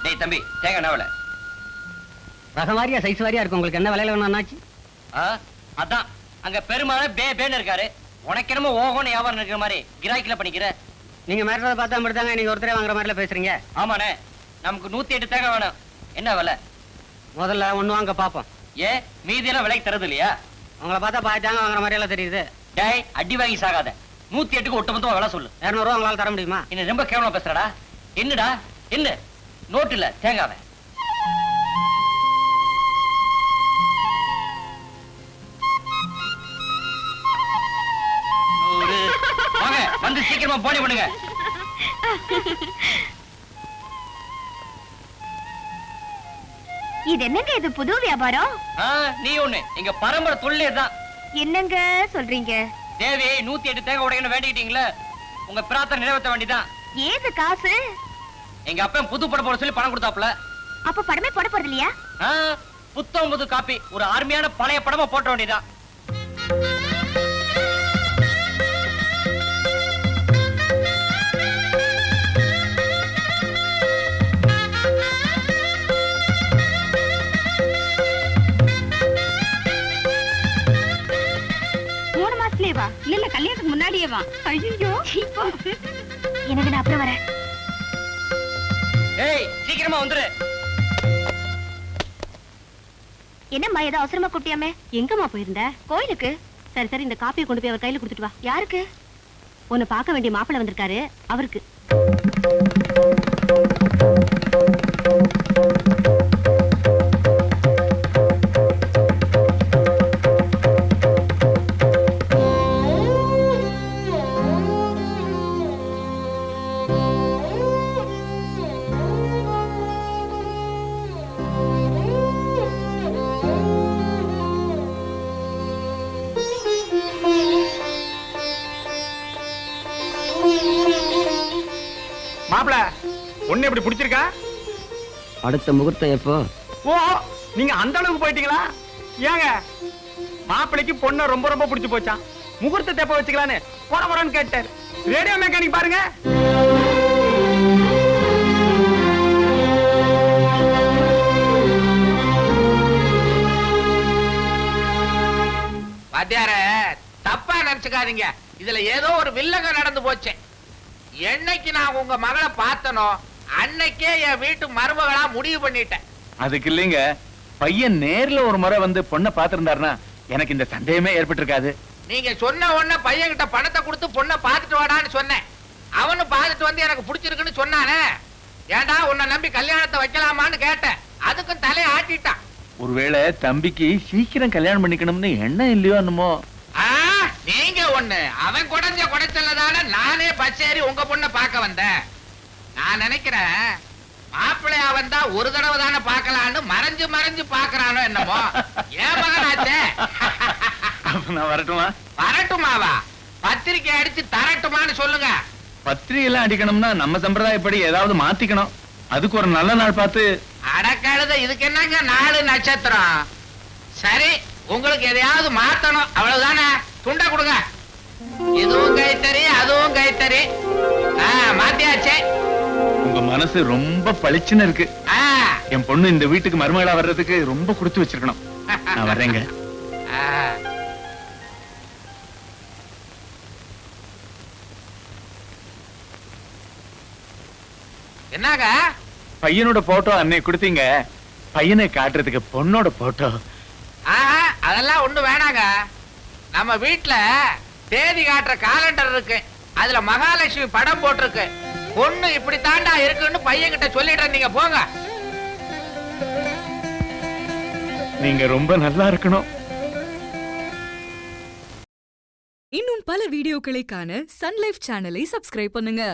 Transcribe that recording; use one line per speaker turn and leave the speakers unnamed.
டேய் தம்பி தேங்காய் என்ன விலை?
ரகம் வாரியா சைஸ் வாரியா இருக்கும். உங்களுக்கு என்ன விலையில வேணும் அண்ணாச்சி?
அதான் அங்க பெருமாள் பேன்னு இருக்காரு. உனக்கு என்னமோ ஓகோன்னு வியாபாரம் இருக்கிற மாதிரி கிராக்கில பண்ணிக்கிற.
நீங்க மிரட்டதை பார்த்தா மட்டும்தாங்க நீங்க ஒருத்தரே வாங்குற மாதிரில பேசுறீங்க.
ஆமாண்ணே, நமக்கு 108 தேங்காய் வேணும். என்ன விலை?
முதல்ல ஒண்ணு வாங்க பாப்போம்.
ஏன் மீதியெல்லாம் விலைக்கு தரது இல்லையா?
உங்களை பார்த்தா பாதி தேங்காய் வாங்குற மாதிரி எல்லாம் தெரியுது.
டேய் அடி வாங்கி சாகாத. 108க்கு ஒட்டுமொத்தமா விலை சொல்லு.
200 ரூபா உங்களால தர முடியுமா?
இன்னும் ரொம்ப கேவலமா பேசுறடா. என்னடா என்ன நோட்டு இல்ல தேங்காவை? வாங்க வந்து சீக்கிரமா போனி பண்ணுங்க.
இது என்னங்க, இது புது வியாபாரம்?
நீ ஒண்ணு எங்க பரம்பரை தொழிலே தான்.
என்னங்க சொல்றீங்க?
தேவி 108 தேங்காய் உடையன்னு வேண்டிக்கிட்டீங்களே, உங்க பிரார்த்தனை நிறைவேற்ற வேண்டிதான்.
ஏது காசு?
எங்க அப்பன் புது படம் போட சொல்லி பணம் கொடுத்தாப்ல.
அப்ப படமே போட போறது இல்லையா?
புத்தம் புது காப்பி ஒரு அருமையான பழைய படமா போட்ட வேண்டியதான்.
இல்ல கல்யாணத்துக்கு முன்னாடியே வா. ஐயோ எனக்கு நான் அப்புறம் வரேன்.
ஏய் சீக்கிரமா வந்துரு.
என்னம்மா ஏதோ அவசரமா கூப்பிட்டியாமே?
எங்கம்மா போயிருந்த?
கோயிலுக்கு.
சரி சரி, இந்த காப்பியை கொண்டு போய் அவர் கையில கொடுத்துட்டு வா.
யாருக்கு?
உன்னை பார்க்க வேண்டிய மாப்பிள்ளை வந்திருக்காரு, அவருக்கு.
மாப்பிள ஒண்ணு எப்படி பிடிச்சிருக்கா?
அடுத்த முகூர்த்தம் எப்போ?
ஓ நீங்க அந்த அளவுக்கு போயிட்டீங்களா? ஏங்க மாப்பிளைக்கு பொண்ணை ரொம்ப ரொம்ப பிடிச்சு போச்சான். முகூர்த்தத்தை எப்ப வச்சுக்கலான்னு போறன்னு கேட்டார். ரேடியோ மெக்கானிக் பாருங்க.
வாத்தியார தப்பா நினைச்சுக்காதீங்க, இதுல ஏதோ ஒரு வில்லங்க நடந்து போச்சு. என்னைக்கு நான் உங்க மகளை பார்த்தனோ அன்னைக்கே என் வீட்டு மருமகளா முடிவு பண்ணிட்டேன்.
அதுக்கு இல்லைங்க, பையன் நேர்ல ஒரு முறை வந்து பொண்ணை பாத்திருந்தாருன்னா எனக்கு இந்த சந்தேகமே ஏற்பட்டிருக்காது.
நீங்க சொன்ன உடனே பையன் கிட்ட பணத்தை கொடுத்து பொண்ணை பார்த்துட்டு வாடான்னு சொன்னேன். அவனு பார்த்துட்டு வந்து எனக்கு பிடிச்சிருக்குன்னு சொன்னானே. ஏண்டா உன்னை நம்பி கல்யாணத்தை வைக்கலாமான்னு கேட்டேன். அதுக்கும் தலையை ஆட்டிட்டான்.
ஒருவேளை தம்பிக்கு சீக்கிரம் கல்யாணம் பண்ணிக்கணும்னு எண்ணம் இல்லையோ என்னமோ.
நீங்க ஒண்ணு, அவன் குடைஞ்ச குடைச்சல்லதான நானே பச்சேரி உங்க பொண்ணை பார்க்க வந்தேன். நான் நினைக்கிறேன் மாப்பிள்ளையா வந்தா ஒரு தடவை தானே பார்க்கலான்னு மறைஞ்சு மறைஞ்சு பாக்குறானோ என்னமோ. ஏன் மகனாச்சே?
நான் வரட்டுமா?
வரட்டுமாவா? பத்திரிக்கை அடிச்சு தரட்டுமான்னு சொல்லுங்க.
பத்திரிகை எல்லாம் அடிக்கணும்னா நம்ம சம்பிரதாயப்படி ஏதாவது மாத்திக்கணும். அதுக்கு ஒரு நல்ல நாள் பார்த்து.
அடக்கழுத, இதுக்கு என்னங்க 4 நட்சத்திரம்? சரி, உங்களுக்கு எதையாவது மாத்தணும் அவ்வளவுதானே. துண்டை கொடுங்க. இதுவும் கைத்தறி அதுவும் கைத்தறி. மாத்தியாச்சே.
உங்க மனசு ரொம்ப பளிச்சுன்னு இருக்கு. என் பொண்ணு இந்த வீட்டுக்கு மருமகளா வர்றதுக்கு ரொம்ப கொடுத்து வச்சிருக்கணும். நான் வர்றேங்க.
என்னங்க
பையனோட போட்டோ அன்னை கொடுத்தீங்க, பையனை காட்டுறதுக்கு பொண்ணோட போட்டோ.
அதெல்லாம் ஒண்ணு வேணாங்க. நம்ம வீட்டுல தேதி காட்டுற காலண்டர் இருக்கு, அதுல மகாலட்சுமி படம் போட்டிருக்கு. பொண்ணு இப்படி தாண்டா இருக்குன்னு பையன் கிட்ட சொல்லிட்டு நீங்க போங்க.
நீங்க ரொம்ப நல்லா இருக்கணும்.
இன்னும் பல வீடியோக்களை காண சன் லைஃப் சேனலை சப்ஸ்கிரைப் பண்ணுங்க.